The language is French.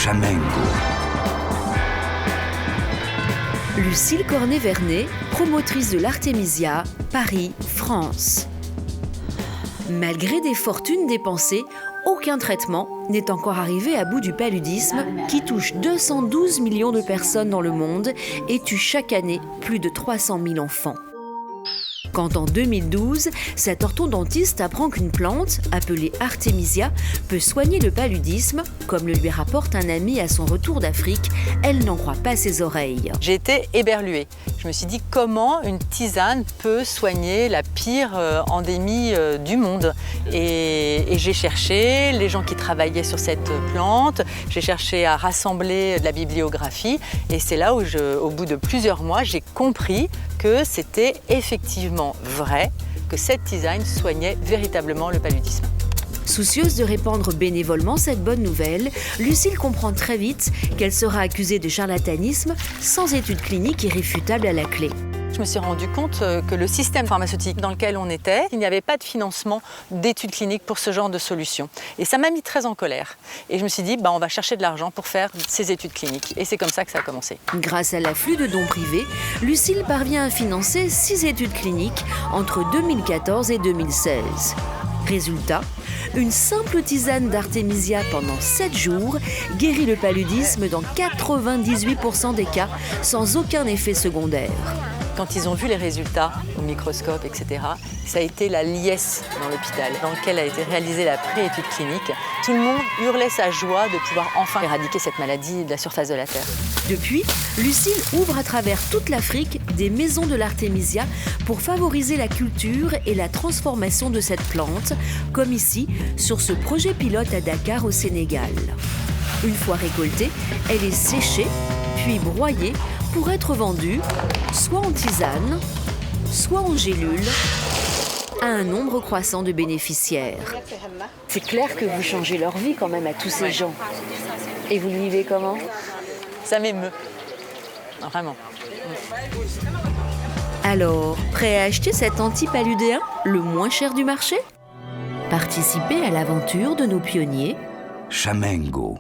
Chamengo. Lucille Cornet-Vernet, promotrice de l'Artémisia, Paris, France. Malgré des fortunes dépensées, aucun traitement n'est encore arrivé à bout du paludisme qui touche 212 millions de personnes dans le monde et tue chaque année plus de 300 000 enfants. Quand en 2012, cet orthodontiste apprend qu'une plante, appelée Artémisia, peut soigner le paludisme, comme le lui rapporte un ami à son retour d'Afrique, elle n'en croit pas ses oreilles. J'ai été éberluée. Je me suis dit comment une tisane peut soigner la pire endémie du monde. Et j'ai cherché les gens qui travaillaient sur cette plante, j'ai cherché à rassembler de la bibliographie et c'est là où, au bout de plusieurs mois, j'ai compris que c'était effectivement vrai que cette tisane soignait véritablement le paludisme. Soucieuse de répandre bénévolement cette bonne nouvelle, Lucille comprend très vite qu'elle sera accusée de charlatanisme sans études cliniques irréfutables à la clé. Je me suis rendu compte que le système pharmaceutique dans lequel on était, il n'y avait pas de financement d'études cliniques pour ce genre de solution. Et ça m'a mis très en colère. Et je me suis dit, on va chercher de l'argent pour faire ces études cliniques. Et c'est comme ça que ça a commencé. Grâce à l'afflux de dons privés, Lucille parvient à financer 6 études cliniques entre 2014 et 2016. Résultat, une simple tisane d'Artémisia pendant 7 jours guérit le paludisme dans 98% des cas sans aucun effet secondaire. Quand ils ont vu les résultats au microscope, etc., ça a été la liesse dans l'hôpital dans lequel a été réalisée la pré-étude clinique. Tout le monde hurlait sa joie de pouvoir enfin éradiquer cette maladie de la surface de la Terre. Depuis, Lucille ouvre à travers toute l'Afrique des maisons de l'Artémisia pour favoriser la culture et la transformation de cette plante, comme ici, sur ce projet pilote à Dakar au Sénégal. Une fois récoltée, elle est séchée, puis broyée pour être vendue soit en tisane, soit en gélule, à un nombre croissant de bénéficiaires. C'est clair que vous changez leur vie quand même à tous ces gens. Et vous le vivez comment ? Ça m'émeut, vraiment. Alors, prêt à acheter cet antipaludéen, le moins cher du marché ? Participez à l'aventure de nos pionniers. Chamengo.